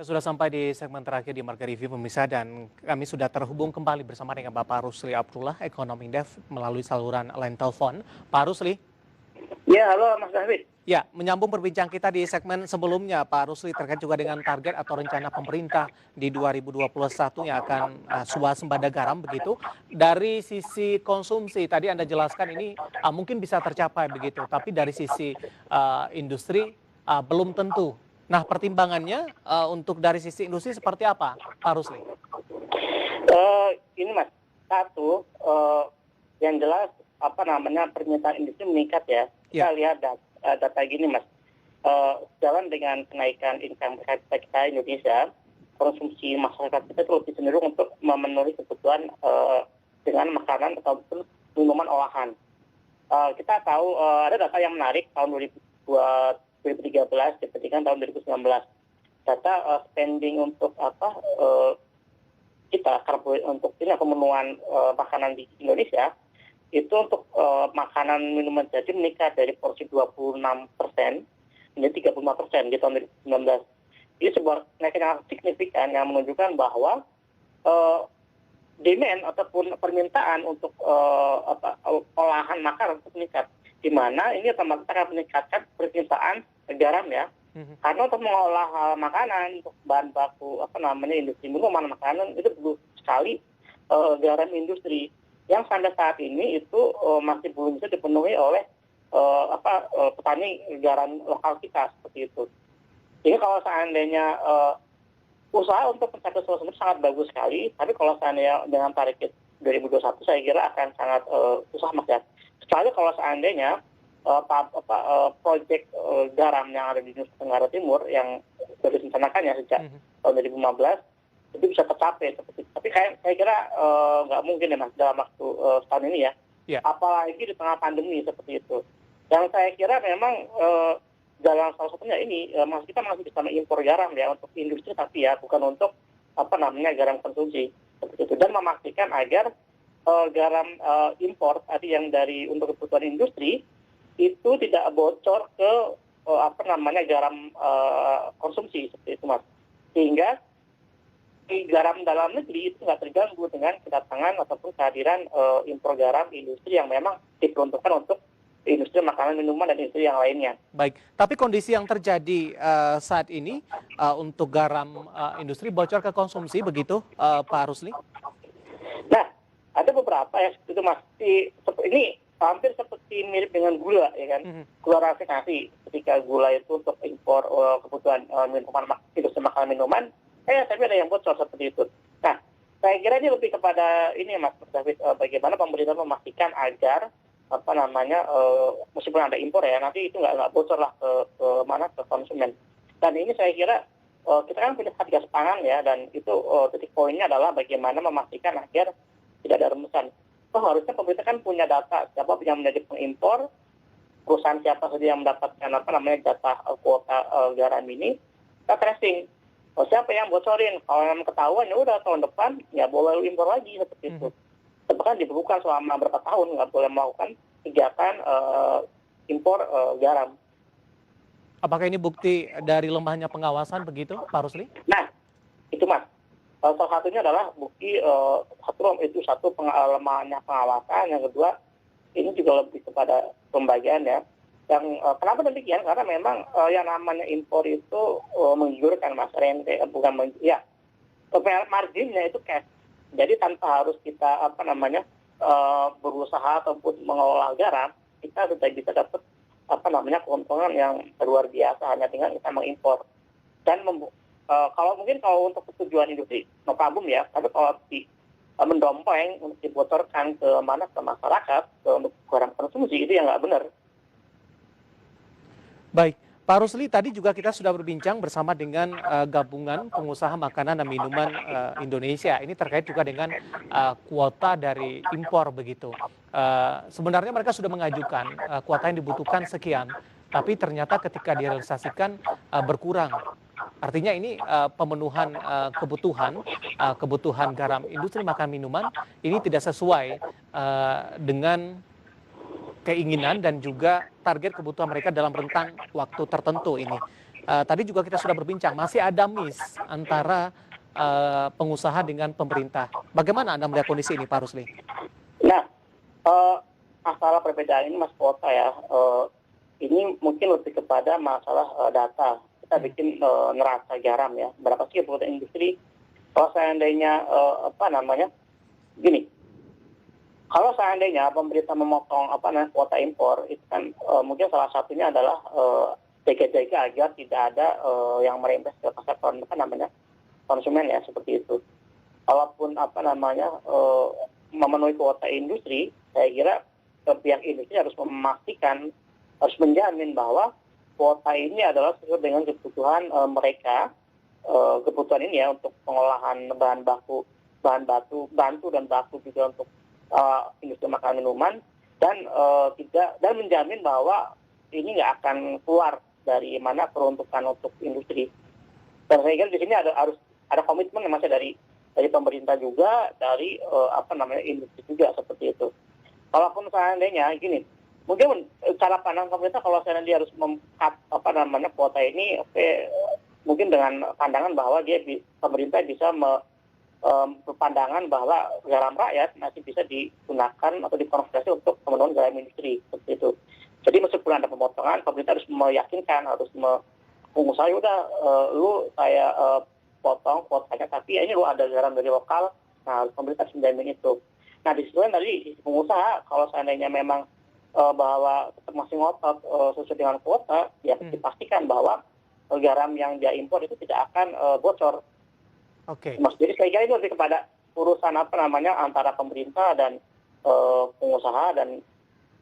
Kita sudah sampai di segmen terakhir di Marga Review pemirsa dan kami sudah terhubung kembali bersama dengan Bapak Rusli Abdullah, Ekonom Indef melalui saluran line telepon. Pak Rusli. Ya, halo Mas David. Ya, menyambung perbincang kita di segmen sebelumnya Pak Rusli terkait juga dengan target atau rencana pemerintah di 2021 yang akan swasembada garam begitu. Dari sisi konsumsi tadi Anda jelaskan ini mungkin bisa tercapai begitu, tapi dari sisi industri belum tentu. Nah, pertimbangannya untuk dari sisi industri seperti apa, Pak Rusli? Ini Mas, satu yang jelas permintaan industri meningkat ya. Kita lihat data gini Mas, jalan dengan kenaikan income per capita kita Indonesia, konsumsi masyarakat kita itu lebih cenderung untuk memenuhi kebutuhan dengan makanan ataupun minuman olahan. Kita tahu ada data yang menarik tahun 2013 dibandingkan tahun 2019. Data spending untuk untuk pemenuhan makanan di Indonesia itu untuk makanan minuman jadi meningkat dari porsi 26% menjadi 35% di tahun 2019. Ini sebuah kenaikan yang signifikan yang menunjukkan bahwa demand ataupun permintaan untuk olahan makanan meningkat, di mana ini otomatis akan meningkatkan permintaan garam ya. Karena untuk mengolah makanan, untuk bahan baku industri minuman makanan itu perlu sekali garam industri yang sampai saat ini itu masih belum bisa dipenuhi oleh petani garam lokal kita seperti itu. Jadi kalau seandainya usaha untuk mencapai solusi sangat bagus sekali, tapi kalau seandainya dengan target 2021 saya kira akan sangat susah Mas ya. Kecuali kalau seandainya proyek garam yang ada di Nusa Tenggara Timur yang sudah direncanakannya sejak tahun 2015 itu bisa tercapai seperti itu. Tapi saya kira nggak mungkin ya Mas dalam waktu setahun ini ya. Apalagi di tengah pandemi seperti itu. Yang saya kira memang jalan salah satunya ini kita masih bisa mengimpor garam ya untuk industri tapi ya bukan untuk garam konsumsi seperti itu, dan memastikan agar garam impor tadi yang dari untuk kebutuhan industri itu tidak bocor ke garam konsumsi seperti itu Mas, sehingga garam dalam negeri itu nggak terganggu dengan kedatangan ataupun kehadiran impor garam industri yang memang diperuntukkan untuk industri makanan minuman dan industri yang lainnya. Baik, tapi kondisi yang terjadi saat ini untuk garam industri bocor ke konsumsi begitu Pak Rusli? Nah, ada beberapa ya itu Mas. Ini hampir seperti mirip dengan gula ya kan, gula rafinasi. Ketika gula itu untuk impor kebutuhan minuman industri makanan minuman, tapi ada yang bocor seperti itu. Nah, saya kira ini lebih kepada ini Mas David, bagaimana pemerintah memastikan agar meskipun ada impor ya, nanti itu nggak bocor lah ke konsumen. Dan ini saya kira kita kan punya Satgas Pangan ya, dan itu titik poinnya adalah bagaimana memastikan agar tidak ada remesan. Harusnya pemerintah kan punya data siapa yang menjadi pengimpor, perusahaan siapa saja yang mendapatkan jatah kuota garam ini, kita tracing. Siapa yang bocorin? Kalau yang ketahuan ya udah tahun depan ya boleh impor lagi seperti itu. Bahkan dibuka selama berapa tahun nggak boleh melakukan kegiatan impor garam. Apakah ini bukti dari lemahnya pengawasan begitu, Pak Rusli? Nah, itu Mas. Salah satunya adalah bukti satu lemahnya pengawasan, yang kedua ini juga lebih kepada pembagian ya. Yang kenapa demikian? Karena memang yang namanya impor itu menggiurkan Mas Rente, marginnya itu cash. Jadi tanpa harus kita berusaha ataupun mengolah garam, kita sudah bisa dapat keuntungan yang luar biasa, hanya tinggal kita mengimpor. Dan kalau untuk tujuan industri no problem ya, tapi kalau mendompeng untuk dibocorkan ke masyarakat untuk garam konsumsi itu yang nggak benar. Baik, Pak Rusli, tadi juga kita sudah berbincang bersama dengan Gabungan Pengusaha Makanan dan Minuman Indonesia. Ini terkait juga dengan kuota dari impor begitu. Sebenarnya mereka sudah mengajukan kuota yang dibutuhkan sekian, tapi ternyata ketika direalisasikan berkurang. Artinya ini pemenuhan kebutuhan garam industri makanan minuman ini tidak sesuai dengan keinginan dan juga target kebutuhan mereka dalam rentang waktu tertentu ini. tadi juga kita sudah berbincang, masih ada miss antara pengusaha dengan pemerintah. Bagaimana Anda melihat kondisi ini, Pak Rusli? Nah, masalah perbedaan ini Mas Kota ya, ini mungkin lebih kepada masalah data. Kita bikin neraca garam ya, berapa sih kebutuhan industri? Kalau seandainya gini, kalau seandainya pemerintah memotong kuota impor, itu kan mungkin salah satunya adalah jaga-jaga agar tidak ada yang merembes ke pasar konsumen ya, seperti itu. Walaupun memenuhi kuota industri, saya kira pihak industri harus memastikan, harus menjamin bahwa kuota ini adalah sesuai dengan kebutuhan mereka, kebutuhan ini ya untuk pengolahan bahan bantu dan baku juga untuk industri makanan minuman, dan menjamin bahwa ini nggak akan keluar dari mana peruntukan untuk industri. Dan saya kira di sini harus ada komitmen masih dari pemerintah juga, dari industri juga, seperti itu. Walaupun seandainya gini, mungkin cara pandang pemerintah kalau seandainya dia harus mengkat kuota ini, mungkin dengan pandangan bahwa pemerintah bisa berpandangan bahwa garam rakyat masih bisa digunakan atau dikonversi untuk kemenuhan garam industri, seperti itu. Jadi meskipun ada pemotongan, pemerintah harus meyakinkan, harus pengusaha udah lu saya potong kuotanya, tapi ini lu ada garam dari lokal, nah pemerintah harus menjamin itu. Nah di situ tadi pengusaha kalau seandainya memang bahwa tetap masih ngotot sesuai dengan kuota, ya dipastikan bahwa garam yang dia impor itu tidak akan bocor. Oke. Mas, jadi saya kira itu lebih kepada urusan antara pemerintah dan pengusaha, dan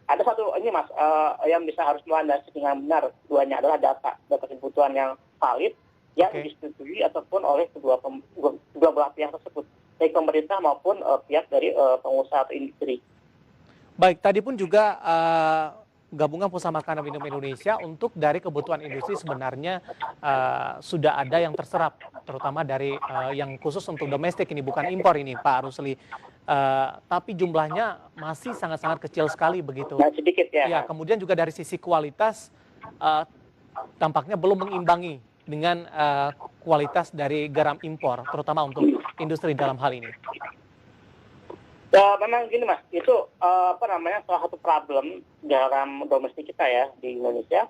ada satu ini Mas yang bisa harus melandasi dengan benar, duanya adalah data kebutuhan yang valid yang disetujui ataupun oleh kedua belah pihak tersebut, baik pemerintah maupun pihak dari pengusaha atau industri. Baik, tadi pun juga Gabungan Pengusaha Makanan Minum Indonesia untuk dari kebutuhan industri sebenarnya sudah ada yang terserap, terutama dari yang khusus untuk domestik ini, bukan impor ini Pak Rusli. Tapi jumlahnya masih sangat-sangat kecil sekali begitu. Nah, sedikit ya. Ya, kemudian juga dari sisi kualitas tampaknya belum mengimbangi dengan kualitas dari garam impor, terutama untuk industri dalam hal ini. Ya, memang gini Mas, itu salah satu problem garam domestik kita ya di Indonesia.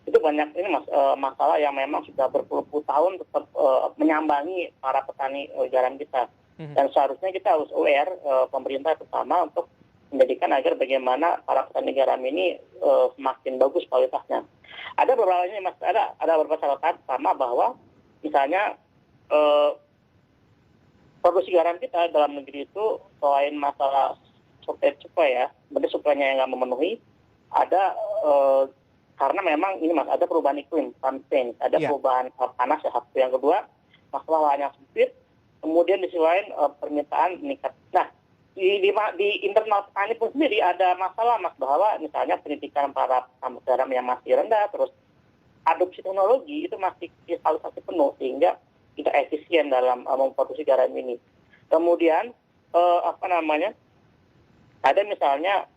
Itu banyak ini Mas, masalah yang memang sudah berpuluh-puluh tahun tetap menyambangi para petani garam kita. Dan seharusnya kita harus aware, pemerintah terutama, untuk menjadikan agar bagaimana para petani garam ini semakin bagus kualitasnya. Ada beberapa ini Mas, ada beberapa catatan, sama bahwa misalnya produksi garam kita dalam negeri itu selain masalah supply ya, berarti supply-nya yang nggak memenuhi, ada karena memang ini Mas, ada perubahan iklim, change, ada perubahan panas ya, satu. Yang kedua, masalah lahan yang sempit, kemudian di sisi lain permintaan meningkat. Nah, di internal petani pun sendiri ada masalah Mas, bahwa misalnya pendidikan para petani garam yang masih rendah, terus adopsi teknologi itu masih digitalisasi penuh, sehingga tidak efisien dalam memproduksi garam ini. Kemudian ada misalnya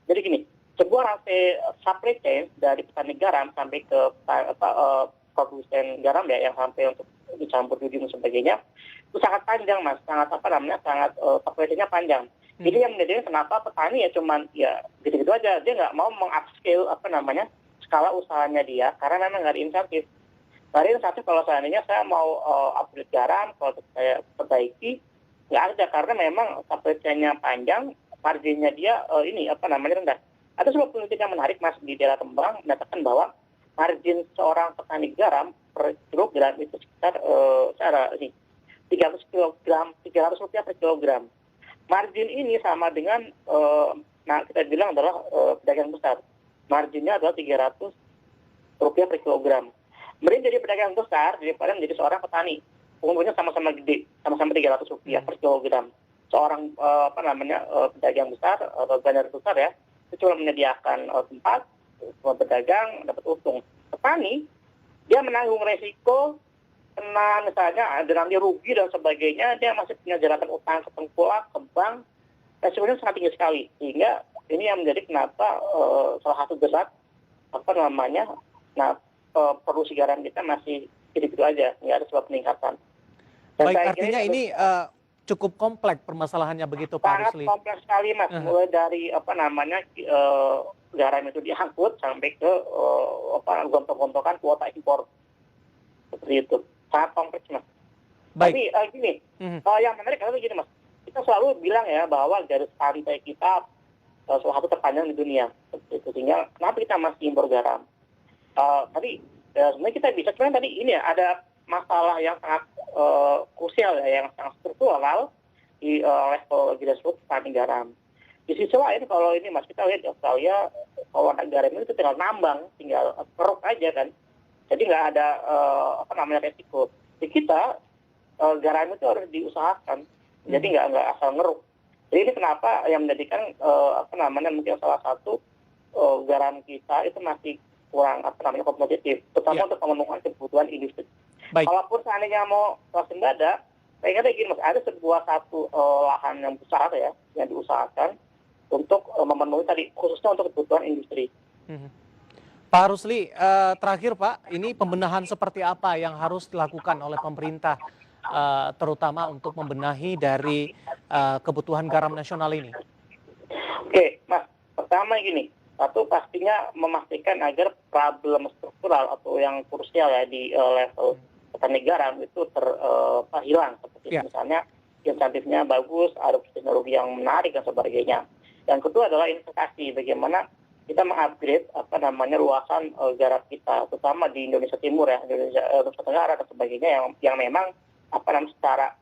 jadi gini, sebuah rantai supply chain dari petani garam sampai ke produsen garam ya, yang sampai untuk dicampur judi dan sebagainya, itu sangat panjang Mas, sangat supply chain-nya panjang. Ini yang menjadikan kenapa petani ya cuman ya gitu-gitu aja, dia nggak mau meng-upscale skala usahanya dia, karena memang nggak ada insentif. Dari satu, kalau seandainya saya mau upgrade garam, kalau saya perbaiki, nggak ada, karena memang supply chain-nya panjang, marginnya dia rendah. Ada sebuah penelitian yang menarik Mas di daerah Kembang menyatakan bahwa margin seorang petani garam per kilogram itu sekitar 300 rupiah per kilogram. Margin ini sama dengan kita bilang adalah pedagang besar. Marginnya adalah 300 rupiah per kilogram. Mending jadi pedagang besar daripada menjadi seorang petani. Umurnya sama-sama gede, sama-sama 300 rupiah per kilogram. Seorang pedagang besar atau bandar besar ya, itu cuma menyediakan tempat, pedagang dapat untung. Petani, dia menanggung resiko, kena misalnya dengan dia rugi dan sebagainya, dia masih punya jeratan utang ke tengkulak, ke bank, resikonya sangat tinggi sekali. Sehingga ini yang menjadi kenapa salah satu berat produksi garam kita masih gitu-gitu aja, nggak ada sebab peningkatan. Dan Baik, saya kira artinya ini cukup kompleks permasalahannya begitu Pak sangat Rusli. kompleks sekali Mas, mulai dari garam itu diangkut sampai ke gontok-gontokan kuota impor seperti itu, sangat kompleks Mas. Baik. Tapi gini, yang menarik adalah gini Mas, kita selalu bilang ya bahwa garis pantai kita salah satu terpanjang di dunia, seperti itu. Sehingga kenapa kita masih impor garam? Tadi sebenarnya kita bisa, sebenarnya tadi ini ya ada masalah yang sangat krusial ya, yang sangat struktural di level grassroots petani garam. Di sisi lain kalau ini Mas, kita lihat di Australia kalau garam itu tinggal nambang, tinggal keruk aja kan. Jadi nggak ada resiko. Di kita garam itu harus diusahakan. Jadi nggak asal ngeruk. Jadi ini kenapa yang menjadikan mungkin salah satu garam kita itu masih kurang kompetitif, terutama untuk pemenuhan kebutuhan industri. Baik. Kalaupun seandainya mau swasembada, saya kira gini Mas, ada satu lahan yang besar ya yang diusahakan untuk memenuhi tadi khususnya untuk kebutuhan industri. Pak Rusli, terakhir Pak, ini pembenahan seperti apa yang harus dilakukan oleh pemerintah, terutama untuk membenahi dari kebutuhan garam nasional ini? Oke, Mas, pertama gini, satu pastinya memastikan agar problem struktural atau yang krusial ya di level petani garam itu hilang, seperti misalnya insentifnya bagus, ada teknologi yang menarik dan sebagainya. Yang kedua adalah investasi, bagaimana kita mengupgrade luasan garam kita, terutama di Indonesia Timur ya, Indonesia Tenggara dan sebagainya yang memang secara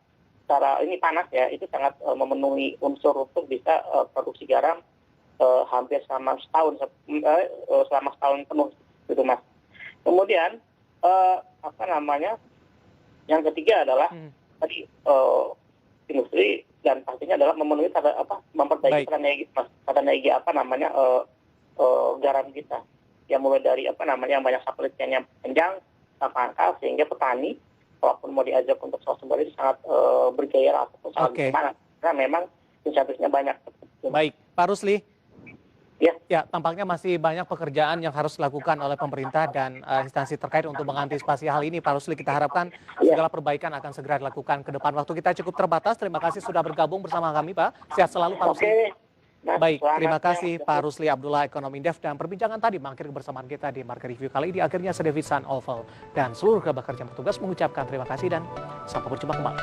ini panas ya, itu sangat memenuhi unsur untuk bisa produksi garam hampir selama setahun penuh gitu Mas. Kemudian yang ketiga adalah tadi industri dan pastinya adalah memenuhi memperbaiki strategi garam kita yang mulai dari yang banyak supply chain yang panjang pangkal sehingga petani walaupun mau diajak untuk swasembada itu sangat bergairah atau sangat semangat karena memang insentifnya banyak. Baik, Pak Rusli. Ya, tampaknya masih banyak pekerjaan yang harus dilakukan oleh pemerintah dan instansi terkait untuk mengantisipasi hal ini. Pak Rusli, kita harapkan segala perbaikan akan segera dilakukan ke depan. Waktu kita cukup terbatas. Terima kasih sudah bergabung bersama kami, Pak. Sehat selalu, Pak Rusli. Baik, terima kasih Pak Rusli Abdullah, Ekonom Indef, dan perbincangan tadi mengakhiri kebersamaan kita di Market Review kali ini. Akhirnya saya David San Oval dan seluruh kerabat kerja bertugas mengucapkan terima kasih dan sampai berjumpa kembali.